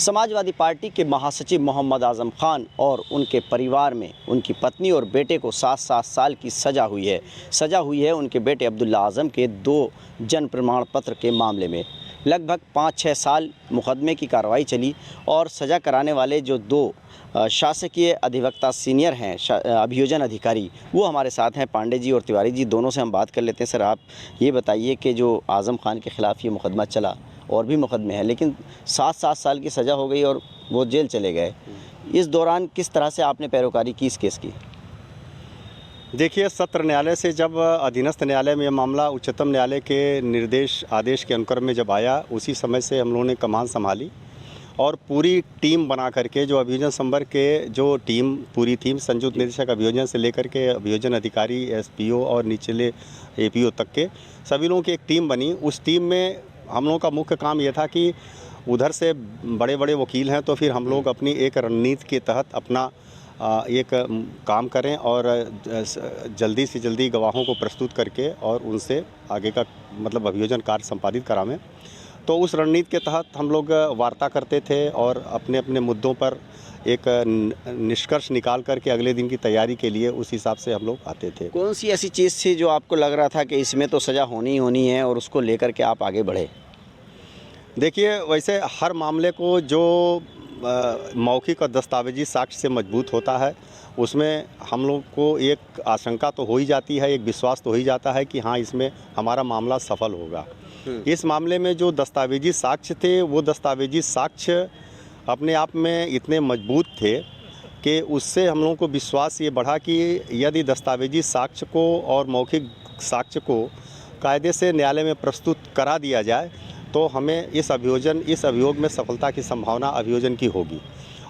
Samajwadi party के महासचिव मोहम्मद आजम खान और उनके परिवार में उनकी पत्नी और बेटे को 7-7 साल की सज़ा हुई है उनके बेटे अब्दुल्ला आजम के 2 जन्म प्रमाण पत्र के मामले में। लगभग 5-6 साल मुकदमे की कार्रवाई चली और सज़ा कराने वाले जो 2 शासकीय अधिवक्ता सीनियर हैं, अभियोजन अधिकारी, वो हमारे साथ हैं। पांडे जी और तिवारी जी, दोनों से हम बात कर लेते हैं। सर, आप ये बताइए कि जो आज़म खान के ख़िलाफ़ ये मुकदमा चला और भी मुकदमे हैं, लेकिन 7-7 साल की सज़ा हो गई और वो जेल चले गए। इस दौरान किस तरह से आपने पैरोकारी की इस केस की? देखिए, सत्र न्यायालय से जब अधीनस्थ न्यायालय में यह मामला उच्चतम न्यायालय के निर्देश आदेश के अनुक्रम में जब आया, उसी समय से हम लोगों ने कमान संभाली और पूरी टीम बना करके, जो अभियोजन संवर्ग के जो टीम पूरी थी, संयुक्त निदेशक अभियोजन से लेकर के अभियोजन अधिकारी, एसपीओ और निचले एपीओ तक के सभी लोगों की एक टीम बनी। उस टीम में हम लोगों का मुख्य काम यह था कि उधर से बड़े बड़े वकील हैं, तो फिर हम लोग अपनी एक रणनीति के तहत अपना एक काम करें और जल्दी से जल्दी गवाहों को प्रस्तुत करके और उनसे आगे का मतलब अभियोजन कार्य संपादित करावें। तो उस रणनीति के तहत हम लोग वार्ता करते थे और अपने अपने मुद्दों पर एक निष्कर्ष निकाल करके अगले दिन की तैयारी के लिए उस हिसाब से हम लोग आते थे। कौन सी ऐसी चीज़ थी जो आपको लग रहा था कि इसमें तो सज़ा होनी ही होनी है और उसको लेकर के आप आगे बढ़े? देखिए, वैसे हर मामले को जो मौखिक और दस्तावेजी साक्ष्य से मजबूत होता है, उसमें हम लोग को एक आशंका तो हो ही जाती है, एक विश्वास तो हो ही जाता है कि हाँ, इसमें हमारा मामला सफल होगा। इस मामले में जो दस्तावेजी साक्ष्य थे, वो दस्तावेजी साक्ष्य अपने आप में इतने मजबूत थे कि उससे हम लोगों को विश्वास ये बढ़ा कि यदि दस्तावेजी साक्ष्य को और मौखिक साक्ष्य को कायदे से न्यायालय में प्रस्तुत करा दिया जाए तो हमें इस अभियोग में सफलता की संभावना अभियोजन की होगी।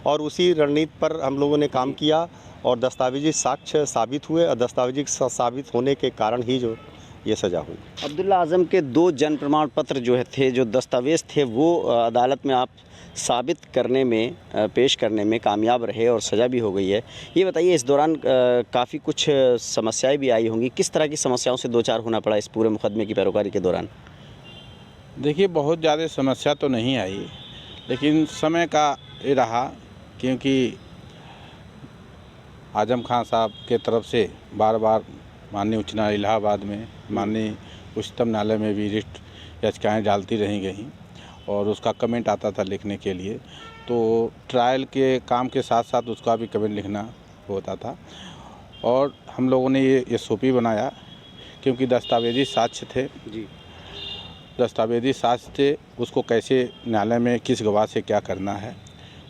और उसी रणनीति पर हम लोगों ने काम किया और दस्तावेजी साक्ष्य साबित हुए और दस्तावेजी साबित होने के कारण ही जो ये सज़ा हुई। अब्दुल्ला आजम के 2 जन्म प्रमाण पत्र जो दस्तावेज़ थे, वो अदालत में आप साबित करने में, पेश करने में कामयाब रहे और सज़ा भी हो गई है। ये बताइए, इस दौरान काफ़ी कुछ समस्याएं भी आई होंगी। किस तरह की समस्याओं से दो चार होना पड़ा इस पूरे मुकदमे की पैरोकारी के दौरान? देखिए, बहुत ज़्यादा समस्या तो नहीं आई, लेकिन समय का ये रहा, क्योंकि आजम खान साहब के तरफ से बार बार माननीय उच्च न्यायालय इलाहाबाद में, माननीय उच्चतम न्यायालय में भी रिट याचिकाएँ डालती रही गई और उसका कमेंट आता था लिखने के लिए। तो ट्रायल के काम के साथ साथ उसका भी कमेंट लिखना होता था और हम लोगों ने ये एसओपी बनाया, क्योंकि दस्तावेजी साक्ष्य थे जी, दस्तावेजी साक्ष्य थे, उसको कैसे न्यायालय में किस गवाह से क्या करना है,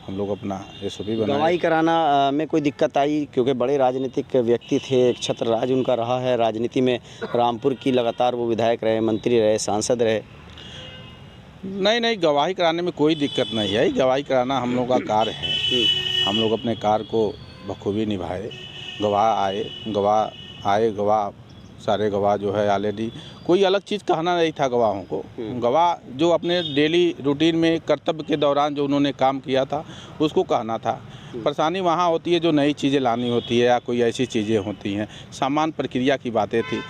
हम लोग अपना एसओपी बनाया। गवाही कराना में कोई दिक्कत आई? क्योंकि बड़े राजनीतिक व्यक्ति थे, एक छत्र राज उनका रहा है राजनीति में, रामपुर की लगातार वो विधायक रहे, मंत्री रहे, सांसद रहे। नहीं, गवाही कराने में कोई दिक्कत नहीं है। गवाही कराना हम लोग का कार्य है, हम लोग अपने कार्य को बखूबी निभाए। गवाह आए, सारे गवाह जो है ऑलरेडी, कोई अलग चीज़ कहना नहीं था गवाहों को। गवाह जो अपने डेली रूटीन में कर्तव्य के दौरान जो उन्होंने काम किया था उसको कहना था। परेशानी वहाँ होती है जो नई चीज़ें लानी होती है या कोई ऐसी चीज़ें होती हैं, सामान्य प्रक्रिया की बातें थी।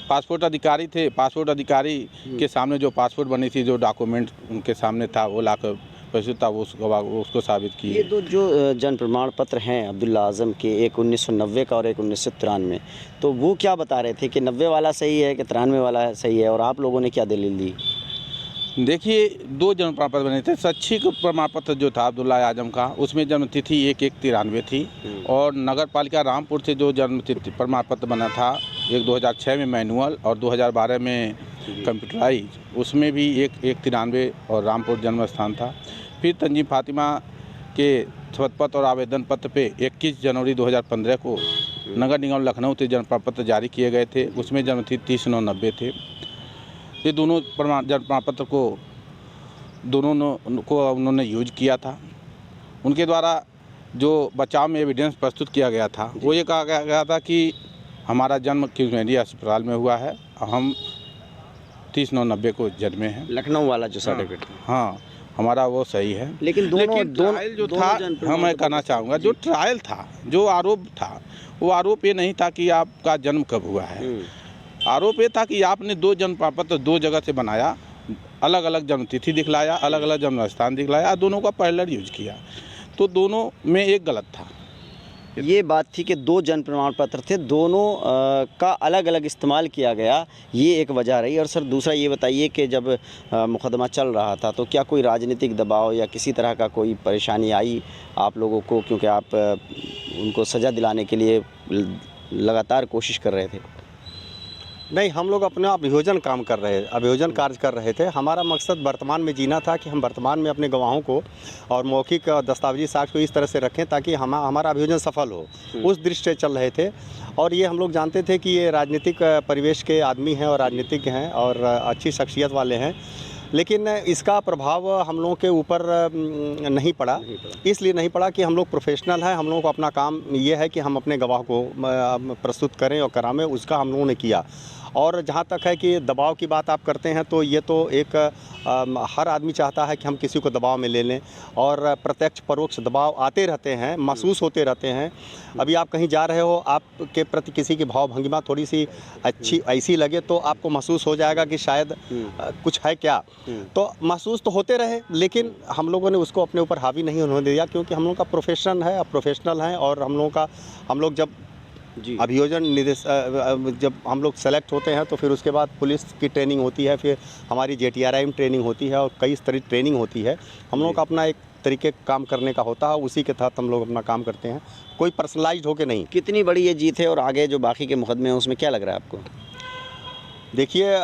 पासपोर्ट अधिकारी थे, पासपोर्ट अधिकारी के सामने जो पासपोर्ट बनी थी, जो डॉक्यूमेंट उनके सामने था, वो लाकर प्रस्तुत था, वो उसको साबित किए। ये 2 जो जन्म प्रमाण पत्र हैं अब्दुल्ला आजम के, एक 1990 का और एक 1993, तो वो क्या बता रहे थे कि 90 वाला सही है कि 93 वाला सही है, और आप लोगों ने क्या दलील दी? देखिए, 2 जन्म प्रमाण पत्र बने थे। शैक्षिक प्रमाण पत्र जो था अब्दुल्ला आजम का, उसमें जन्म तिथि 1/1/93 थी और नगर पालिका रामपुर से जो जन्म तिथि प्रमाण पत्र बना था, एक 2006 में मैनुअल और 2012 में कंप्यूटराइज, उसमें भी 1/1/93 और रामपुर जन्म स्थान था। फिर तंजीम फातिमा के शपथ पत्र और आवेदन पत्र पे 21 जनवरी 2015 को नगर निगम लखनऊ से जन्म प्रमाण पत्र जारी किए गए थे, उसमें जन्म तिथि 30/9/90 थे। ये दोनों जन्म प्रमाण पत्र को उन्होंने यूज किया था। उनके द्वारा जो बचाव में एविडेंस प्रस्तुत किया गया था, वो ये कहा गया था कि हमारा जन्म किंग्स मेडिया अस्पताल में हुआ है, हम 30/9/90 को जन्मे हैं। लखनऊ वाला जो सर्टिफिकेट, हाँ, हमारा वो सही है। लेकिन ट्रायल जो था, मैं कहना चाहूँगा, जो ट्रायल था, जो आरोप था, वो आरोप ये नहीं था कि आपका जन्म कब हुआ है। आरोप ये था कि आपने 2 जन्म प्रमाण पत्र 2 जगह से बनाया, अलग अलग जन्मतिथि दिखलाया, अलग अलग जन्म स्थान दिखलाया, दोनों का पैरेलल यूज किया, तो दोनों में एक गलत था। ये बात थी कि 2 जन्म प्रमाण पत्र थे, दोनों का अलग अलग इस्तेमाल किया गया, ये एक वजह रही। और सर दूसरा ये बताइए कि जब मुकदमा चल रहा था तो क्या कोई राजनीतिक दबाव या किसी तरह का कोई परेशानी आई आप लोगों को, क्योंकि आप उनको सज़ा दिलाने के लिए लगातार कोशिश कर रहे थे? नहीं, हम लोग अपना अभियोजन कार्य कर रहे थे। हमारा मकसद वर्तमान में जीना था कि हम वर्तमान में अपने गवाहों को और मौखिक दस्तावेजी साक्ष्य को इस तरह से रखें ताकि हमारा अभियोजन सफल हो, उस दृष्टि से चल रहे थे। और ये हम लोग जानते थे कि ये राजनीतिक परिवेश के आदमी हैं और राजनीतिज्ञ हैं और अच्छी शख्सियत वाले हैं, लेकिन इसका प्रभाव हम लोगों के ऊपर नहीं पड़ा। इसलिए नहीं पड़ा कि हम लोग प्रोफेशनल हैं, हम लोगों को अपना काम ये है कि हम अपने गवाह को प्रस्तुत करें और करावें, उसका हम लोगों ने किया। और जहाँ तक है कि दबाव की बात आप करते हैं तो ये तो एक हर आदमी चाहता है कि हम किसी को दबाव में ले लें, और प्रत्यक्ष परोक्ष दबाव आते रहते हैं, महसूस होते रहते हैं। अभी आप कहीं जा रहे हो, आपके प्रति किसी की भाव भंगिमा थोड़ी सी अच्छी ऐसी लगे तो आपको महसूस हो जाएगा कि शायद कुछ है क्या, तो महसूस तो होते रहे, लेकिन हम लोगों ने उसको अपने ऊपर हावी नहीं होने दिया, क्योंकि हम लोगों का प्रोफेशनल है। और हम लोग जब अभियोजन जब हम लोग सेलेक्ट होते हैं तो फिर उसके बाद पुलिस की ट्रेनिंग होती है, फिर हमारी JTRI में ट्रेनिंग होती है और कई तरह की ट्रेनिंग होती है। हम लोगों का अपना एक तरीके काम करने का होता है, उसी के तहत हम लोग अपना काम करते हैं, कोई पर्सनलाइज्ड होके नहीं। कितनी बड़ी ये जीत है और आगे जो बाकी के मुकदमे हैं उसमें क्या लग रहा है आपको? देखिए,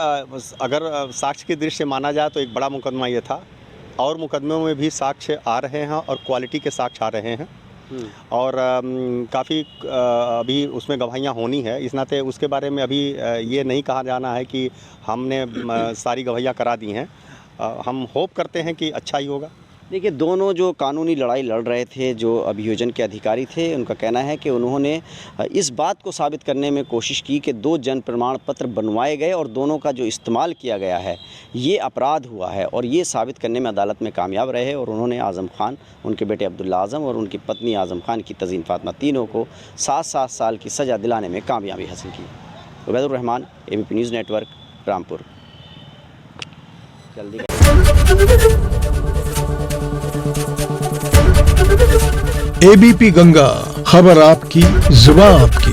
अगर साक्ष्य की दृष्टि से माना जाए तो एक बड़ा मुकदमा ये था, और मुकदमों में भी साक्ष्य आ रहे हैं और क्वालिटी के साक्ष्य आ रहे हैं, और काफ़ी अभी उसमें गवाहियाँ होनी है। इस नाते उसके बारे में अभी ये नहीं कहा जाना है कि हमने सारी गवाहियाँ करा दी हैं। हम होप करते हैं कि अच्छा ही होगा। देखिए, दोनों जो कानूनी लड़ाई लड़ रहे थे, जो अभियोजन के अधिकारी थे, उनका कहना है कि उन्होंने इस बात को साबित करने में कोशिश की कि 2 जन्म प्रमाण पत्र बनवाए गए और दोनों का जो इस्तेमाल किया गया है ये अपराध हुआ है, और ये साबित करने में अदालत में कामयाब रहे। और उन्होंने आज़म खान, उनके बेटे अब्दुल्ला आज़म और उनकी पत्नी आज़म खान की तज़ीन फातिमा, तीनों को 7-7 साल की सज़ा दिलाने में कामयाबी हासिल की। Ubaidur Rahman, ABP news network, Rampur. जल्दी ABP गंगा, खबर आपकी, जुबान आपकी।